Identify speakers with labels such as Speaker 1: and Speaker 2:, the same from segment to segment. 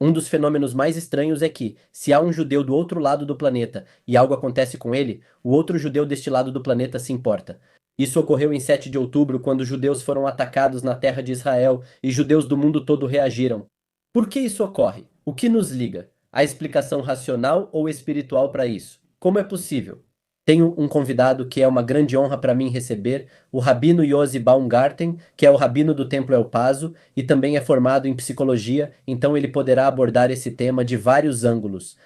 Speaker 1: Um dos fenômenos mais estranhos é que, se há um judeu do outro lado do planeta e algo acontece com ele, o outro judeu deste lado do planeta se importa. Isso ocorreu em 7 de outubro, quando judeus foram atacados na terra de Israel e judeus do mundo todo reagiram. Por que isso ocorre? O que nos liga? Há explicação racional ou espiritual para isso? Como é possível? Tenho um convidado que é uma grande honra para mim receber, o Rabino Yossi Baumgarten, que é o rabino do Templo El Paso e também é formado em psicologia, então ele poderá abordar esse tema de vários ângulos.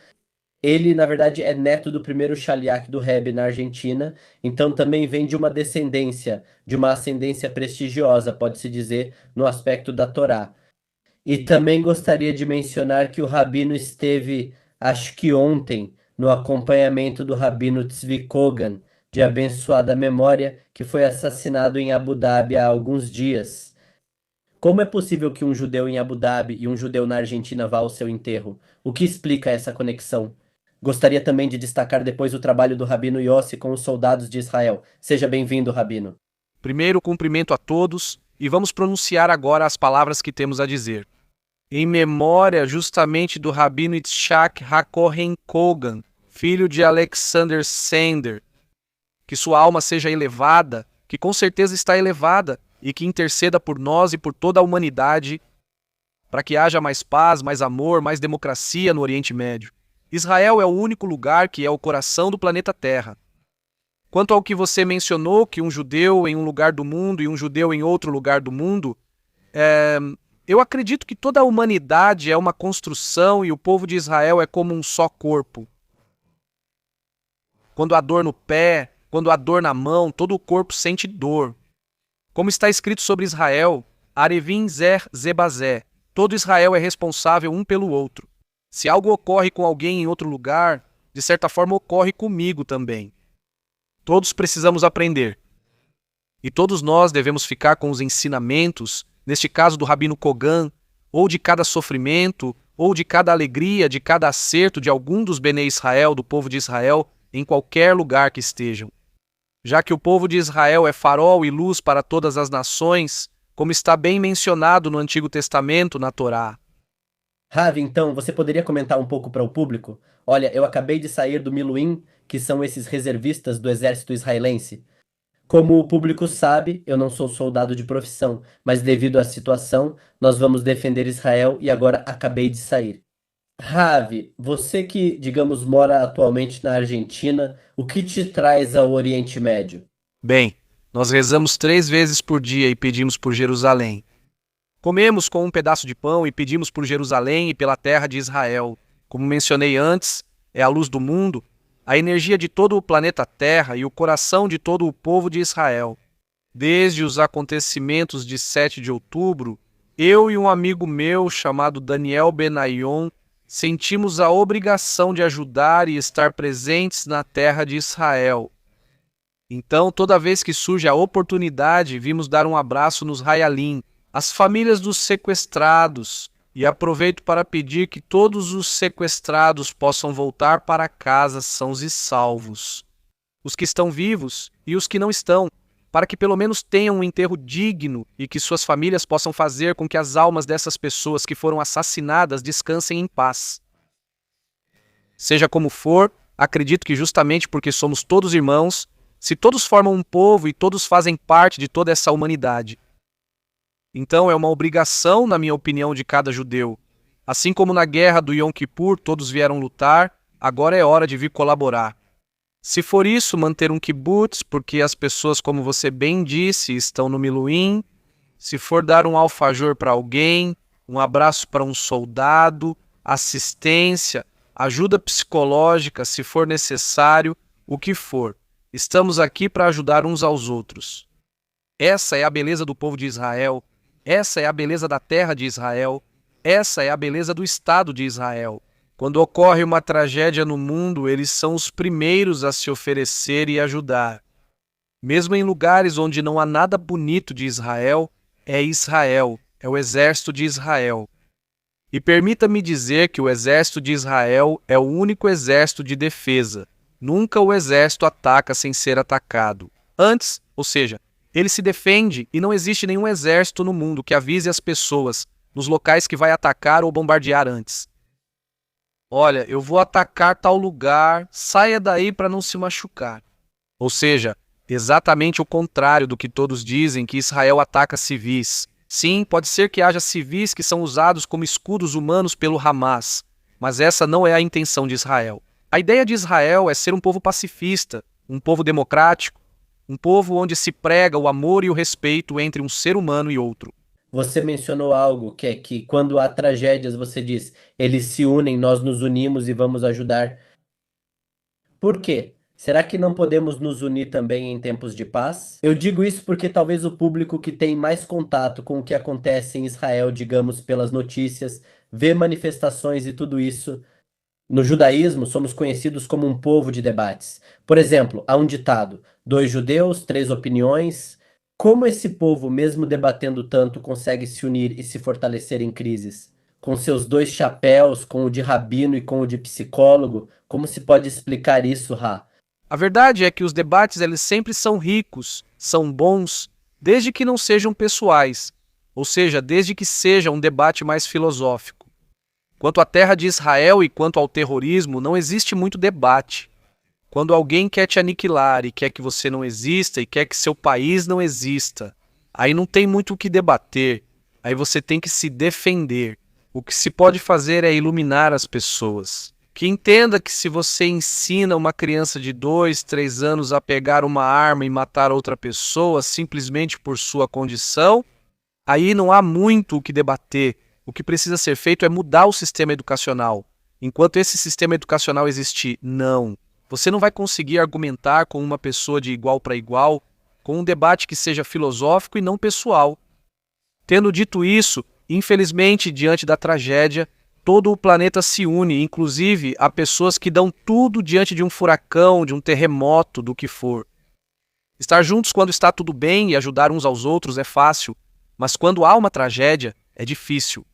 Speaker 1: Ele, na verdade, é neto do primeiro Shaliach do Rebbe na Argentina, então também vem de uma descendência, de uma ascendência prestigiosa, pode-se dizer, no aspecto da Torá. E também gostaria de mencionar que o Rabino esteve, acho que ontem, no acompanhamento do Rabino Tzvi Kogan, de abençoada memória, que foi assassinado em Abu Dhabi há alguns dias. Como é possível que um judeu em Abu Dhabi e um judeu na Argentina vá ao seu enterro? O que explica essa conexão? Gostaria também de destacar depois o trabalho do Rabino Yossi com os soldados de Israel. Seja bem-vindo, Rabino.
Speaker 2: Primeiro, cumprimento a todos e vamos pronunciar agora as palavras que temos a dizer. Em memória justamente do Rabino Yitzhak HaKohen Kogan, filho de Alexander Sender, que sua alma seja elevada, que com certeza está elevada, e que interceda por nós e por toda a humanidade, para que haja mais paz, mais amor, mais democracia no Oriente Médio. Israel é o único lugar que é o coração do planeta Terra. Quanto ao que você mencionou, que um judeu em um lugar do mundo e um judeu em outro lugar do mundo, eu acredito que toda a humanidade é uma construção e o povo de Israel é como um só corpo. Quando há dor no pé, quando há dor na mão, todo o corpo sente dor. Como está escrito sobre Israel, Arevim Zer Zebazé, todo Israel é responsável um pelo outro. Se algo ocorre com alguém em outro lugar, de certa forma ocorre comigo também. Todos precisamos aprender. E todos nós devemos ficar com os ensinamentos, neste caso do Rabino Kogan, ou de cada sofrimento, ou de cada alegria, de cada acerto de algum dos Bnei Israel, do povo de Israel, em qualquer lugar que estejam. Já que o povo de Israel é farol e luz para todas as nações, como está bem mencionado no Antigo Testamento, na Torá.
Speaker 1: Ravi, então, você poderia comentar um pouco para o público? Olha, eu acabei de sair do Miluim, que são esses reservistas do exército israelense. Como o público sabe, eu não sou soldado de profissão, mas devido à situação, nós vamos defender Israel e agora acabei de sair. Ravi, você que, digamos, mora atualmente na Argentina, o que te traz ao Oriente Médio?
Speaker 2: Bem, nós rezamos 3 vezes por dia e pedimos por Jerusalém. Comemos com um pedaço de pão e pedimos por Jerusalém e pela terra de Israel. Como mencionei antes, é a luz do mundo, a energia de todo o planeta Terra e o coração de todo o povo de Israel. Desde os acontecimentos de 7 de outubro, eu e um amigo meu chamado Daniel Benayon sentimos a obrigação de ajudar e estar presentes na terra de Israel. Então, toda vez que surge a oportunidade, vimos dar um abraço nos Hayalim, as famílias dos sequestrados, e aproveito para pedir que todos os sequestrados possam voltar para casa sãos e salvos. Os que estão vivos e os que não estão, para que pelo menos tenham um enterro digno e que suas famílias possam fazer com que as almas dessas pessoas que foram assassinadas descansem em paz. Seja como for, acredito que justamente porque somos todos irmãos, se todos formam um povo e todos fazem parte de toda essa humanidade. Então é uma obrigação, na minha opinião, de cada judeu. Assim como na guerra do Yom Kippur todos vieram lutar, agora é hora de vir colaborar. Se for isso, manter um kibbutz, porque as pessoas, como você bem disse, estão no Miluim. Se for dar um alfajor para alguém, um abraço para um soldado, assistência, ajuda psicológica, se for necessário, o que for. Estamos aqui para ajudar uns aos outros. Essa é a beleza do povo de Israel. Essa é a beleza da terra de Israel. Essa é a beleza do Estado de Israel. Quando ocorre uma tragédia no mundo, eles são os primeiros a se oferecer e ajudar. Mesmo em lugares onde não há nada bonito de Israel, é o exército de Israel. E permita-me dizer que o exército de Israel é o único exército de defesa. Nunca o exército ataca sem ser atacado. Antes, ou seja, ele se defende e não existe nenhum exército no mundo que avise as pessoas: nos locais que vai atacar ou bombardear antes. Olha, eu vou atacar tal lugar, saia daí para não se machucar. Ou seja, exatamente o contrário do que todos dizem, que Israel ataca civis. Sim, pode ser que haja civis que são usados como escudos humanos pelo Hamas, mas essa não é a intenção de Israel. A ideia de Israel é ser um povo pacifista, um povo democrático, um povo onde se prega o amor e o respeito entre um ser humano e outro.
Speaker 1: Você mencionou algo que é que quando há tragédias, você diz, eles se unem, nós nos unimos e vamos ajudar. Por quê? Será que não podemos nos unir também em tempos de paz? Eu digo isso porque talvez o público que tem mais contato com o que acontece em Israel, digamos pelas notícias, vê manifestações e tudo isso. No judaísmo, somos conhecidos como um povo de debates. Por exemplo, há um ditado: dois judeus, três opiniões. Como esse povo, mesmo debatendo tanto, consegue se unir e se fortalecer em crises? Com seus dois chapéus, com o de rabino e com o de psicólogo, como se pode explicar isso, Ra?
Speaker 2: A verdade é que os debates eles sempre são ricos, são bons, desde que não sejam pessoais, ou seja, desde que seja um debate mais filosófico. Quanto à terra de Israel e quanto ao terrorismo, não existe muito debate. Quando alguém quer te aniquilar e quer que você não exista e quer que seu país não exista, aí não tem muito o que debater, aí você tem que se defender. O que se pode fazer é iluminar as pessoas. Que entenda que se você ensina uma criança de 2, 3 anos a pegar uma arma e matar outra pessoa simplesmente por sua condição, aí não há muito o que debater. O que precisa ser feito é mudar o sistema educacional. Enquanto esse sistema educacional existir, não. Você não vai conseguir argumentar com uma pessoa de igual para igual, com um debate que seja filosófico e não pessoal. Tendo dito isso, infelizmente, diante da tragédia, todo o planeta se une, inclusive há pessoas que dão tudo diante de um furacão, de um terremoto, do que for. Estar juntos quando está tudo bem e ajudar uns aos outros é fácil, mas quando há uma tragédia, é difícil.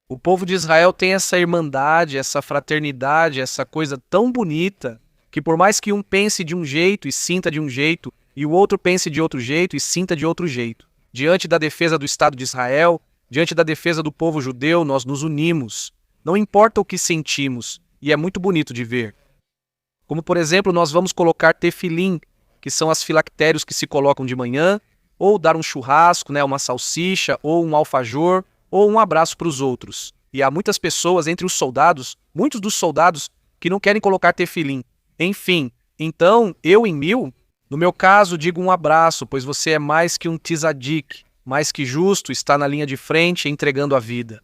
Speaker 2: O povo de Israel tem essa irmandade, essa fraternidade, essa coisa tão bonita, que por mais que um pense de um jeito e sinta de um jeito, e o outro pense de outro jeito e sinta de outro jeito, diante da defesa do Estado de Israel, diante da defesa do povo judeu, nós nos unimos. Não importa o que sentimos, e é muito bonito de ver. Como, por exemplo, nós vamos colocar tefilim, que são as filactérios que se colocam de manhã, ou dar um churrasco, uma salsicha, ou um alfajor, ou um abraço para os outros. E há muitas pessoas entre os soldados, muitos dos soldados, que não querem colocar tefilim. Enfim, então, eu em 1000, no meu caso, digo um abraço, pois você é mais que um tzadik, mais que justo, está na linha de frente entregando a vida.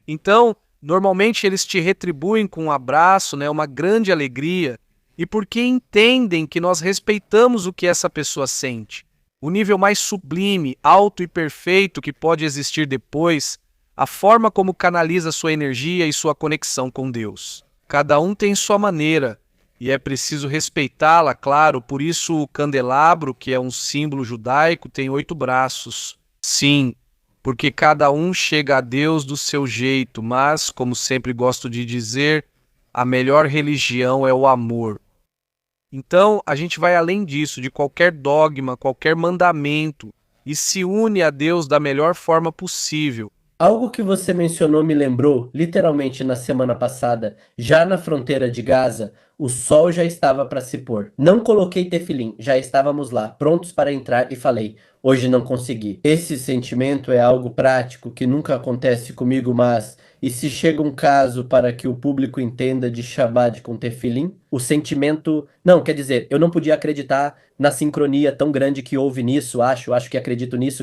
Speaker 2: Então, normalmente eles te retribuem com um abraço, uma grande alegria, e porque entendem que nós respeitamos o que essa pessoa sente. O nível mais sublime, alto e perfeito que pode existir depois, a forma como canaliza sua energia e sua conexão com Deus. Cada um tem sua maneira, e é preciso respeitá-la, claro, por isso o candelabro, que é um símbolo judaico, tem 8 braços. Sim, porque cada um chega a Deus do seu jeito, mas, como sempre gosto de dizer, a melhor religião é o amor. Então, a gente vai além disso, de qualquer dogma, qualquer mandamento, e se une a Deus da melhor forma possível.
Speaker 1: Algo que você mencionou me lembrou, literalmente na semana passada, já na fronteira de Gaza, o sol já estava para se pôr. Não coloquei tefilim, já estávamos lá, prontos para entrar e falei, hoje não consegui. Esse sentimento é algo prático que nunca acontece comigo, mas e se chega um caso para que o público entenda de Shabbat com tefilim? O sentimento... Não, quer dizer, eu não podia acreditar na sincronia tão grande que houve nisso, acho que acredito nisso,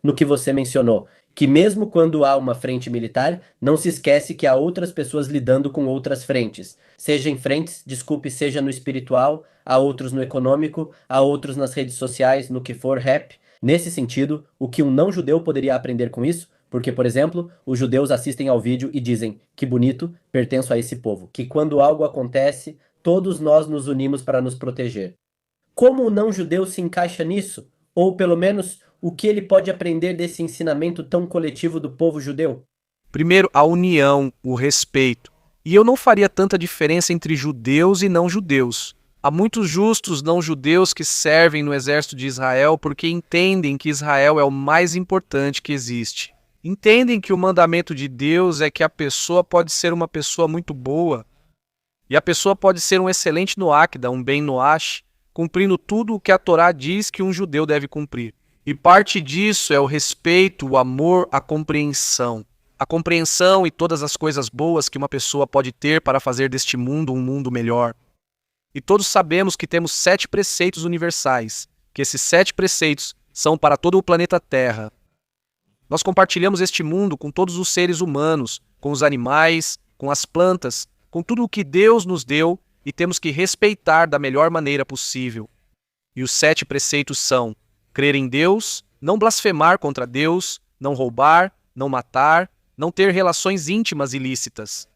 Speaker 1: no que você mencionou. Que mesmo quando há uma frente militar, não se esquece que há outras pessoas lidando com outras frentes. Seja em frentes, desculpe, seja no espiritual, há outros no econômico, há outros nas redes sociais, no que for rap. Nesse sentido, o que um não-judeu poderia aprender com isso? Porque, por exemplo, os judeus assistem ao vídeo e dizem, que bonito, pertenço a esse povo. Que quando algo acontece, todos nós nos unimos para nos proteger. Como o não-judeu se encaixa nisso? Ou, pelo menos, o que ele pode aprender desse ensinamento tão coletivo do povo judeu?
Speaker 2: Primeiro, a união, o respeito. E eu não faria tanta diferença entre judeus e não-judeus. Há muitos justos não-judeus que servem no exército de Israel porque entendem que Israel é o mais importante que existe. Entendem que o mandamento de Deus é que a pessoa pode ser uma pessoa muito boa, e a pessoa pode ser um excelente Noáquida, um Ben Noash, cumprindo tudo o que a Torá diz que um judeu deve cumprir. E parte disso é o respeito, o amor, a compreensão. A compreensão e todas as coisas boas que uma pessoa pode ter para fazer deste mundo um mundo melhor. E todos sabemos que temos 7 preceitos universais, que esses 7 preceitos são para todo o planeta Terra. Nós compartilhamos este mundo com todos os seres humanos, com os animais, com as plantas, com tudo o que Deus nos deu e temos que respeitar da melhor maneira possível. E os 7 preceitos são: crer em Deus, não blasfemar contra Deus, não roubar, não matar, não ter relações íntimas ilícitas,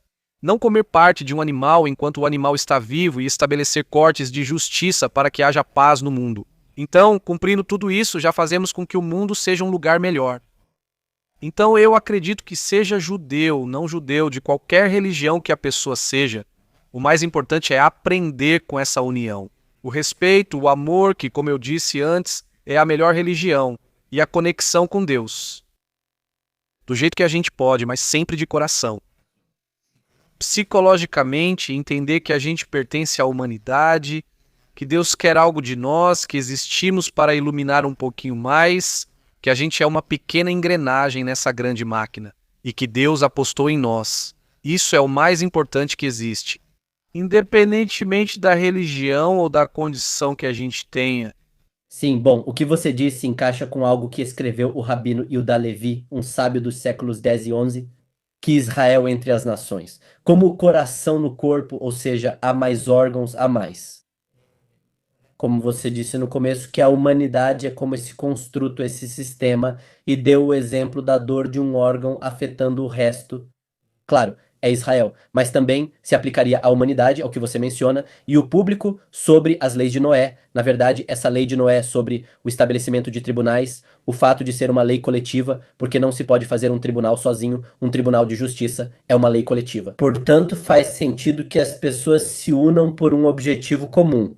Speaker 2: não comer parte de um animal enquanto o animal está vivo e estabelecer cortes de justiça para que haja paz no mundo. Então, cumprindo tudo isso, já fazemos com que o mundo seja um lugar melhor. Então eu acredito que seja judeu, não judeu, de qualquer religião que a pessoa seja, o mais importante é aprender com essa união. O respeito, o amor, que, como eu disse antes, é a melhor religião, e a conexão com Deus. Do jeito que a gente pode, mas sempre de coração. Psicologicamente, entender que a gente pertence à humanidade, que Deus quer algo de nós, que existimos para iluminar um pouquinho mais, que a gente é uma pequena engrenagem nessa grande máquina e que Deus apostou em nós. Isso é o mais importante que existe. Independentemente da religião ou da condição que a gente tenha.
Speaker 1: Sim, bom, o que você disse se encaixa com algo que escreveu o rabino Yehuda Levi, um sábio dos séculos 10 e 11, que Israel entre as nações. Como o coração no corpo, ou seja, há mais órgãos, há mais. Como você disse no começo, que a humanidade é como esse construto, esse sistema, e deu o exemplo da dor de um órgão afetando o resto. Claro, é Israel, mas também se aplicaria à humanidade, ao que você menciona, e o público sobre as leis de Noé. Na verdade, essa lei de Noé é sobre o estabelecimento de tribunais, o fato de ser uma lei coletiva, porque não se pode fazer um tribunal sozinho, um tribunal de justiça é uma lei coletiva. Portanto, faz sentido que as pessoas se unam por um objetivo comum.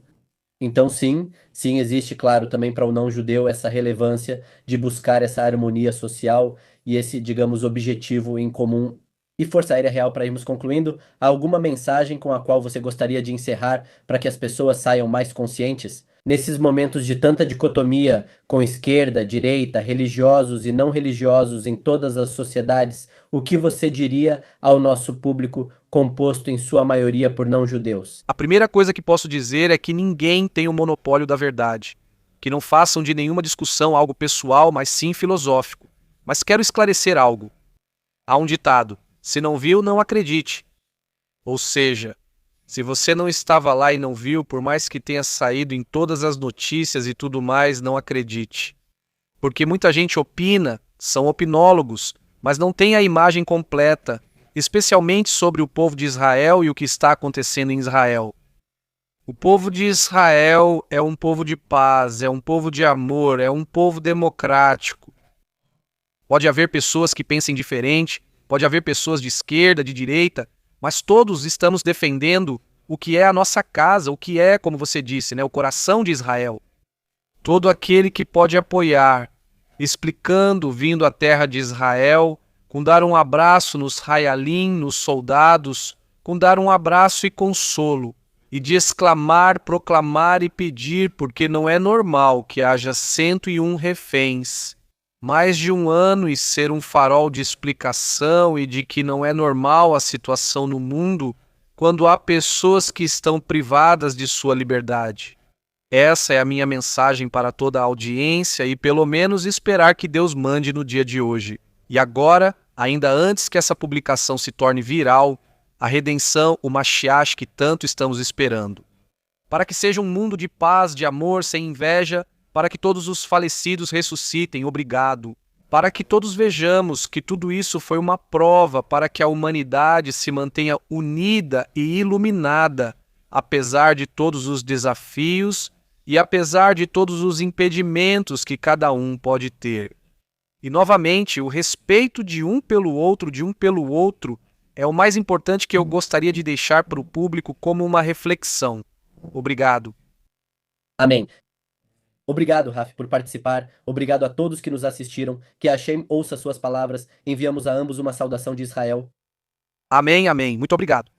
Speaker 1: Então, sim, existe, claro, também para o não-judeu essa relevância de buscar essa harmonia social e esse, digamos, objetivo em comum. E Força Aérea Real, para irmos concluindo, há alguma mensagem com a qual você gostaria de encerrar para que as pessoas saiam mais conscientes? Nesses momentos de tanta dicotomia com esquerda, direita, religiosos e não religiosos em todas as sociedades, o que você diria ao nosso público composto em sua maioria por não-judeus?
Speaker 2: A primeira coisa que posso dizer é que ninguém tem o monopólio da verdade. Que não façam de nenhuma discussão algo pessoal, mas sim filosófico. Mas quero esclarecer algo. Há um ditado: se não viu, não acredite. Ou seja, se você não estava lá e não viu, por mais que tenha saído em todas as notícias e tudo mais, não acredite. Porque muita gente opina, são opinólogos, mas não tem a imagem completa, especialmente sobre o povo de Israel e o que está acontecendo em Israel. O povo de Israel é um povo de paz, é um povo de amor, é um povo democrático. Pode haver pessoas que pensem diferente, pode haver pessoas de esquerda, de direita, mas todos estamos defendendo o que é a nossa casa, o que é, como você disse, o coração de Israel. Todo aquele que pode apoiar, explicando, vindo à terra de Israel, com dar um abraço nos Hayalim, nos soldados, com dar um abraço e consolo, e de exclamar, proclamar e pedir, porque não é normal que haja 101 reféns, mais de um ano, e ser um farol de explicação e de que não é normal a situação no mundo quando há pessoas que estão privadas de sua liberdade. Essa é a minha mensagem para toda a audiência e pelo menos esperar que Deus mande no dia de hoje. E agora, ainda antes que essa publicação se torne viral, a redenção, o Mashiach que tanto estamos esperando. Para que seja um mundo de paz, de amor, sem inveja, para que todos os falecidos ressuscitem, obrigado. Para que todos vejamos que tudo isso foi uma prova para que a humanidade se mantenha unida e iluminada, apesar de todos os desafios e apesar de todos os impedimentos que cada um pode ter. E novamente, o respeito de um pelo outro, é o mais importante que eu gostaria de deixar para o público como uma reflexão. Obrigado.
Speaker 1: Amém. Obrigado, Raf, por participar. Obrigado a todos que nos assistiram. Que Hashem ouça suas palavras. Enviamos a ambos uma saudação de Israel.
Speaker 2: Amém, amém. Muito obrigado.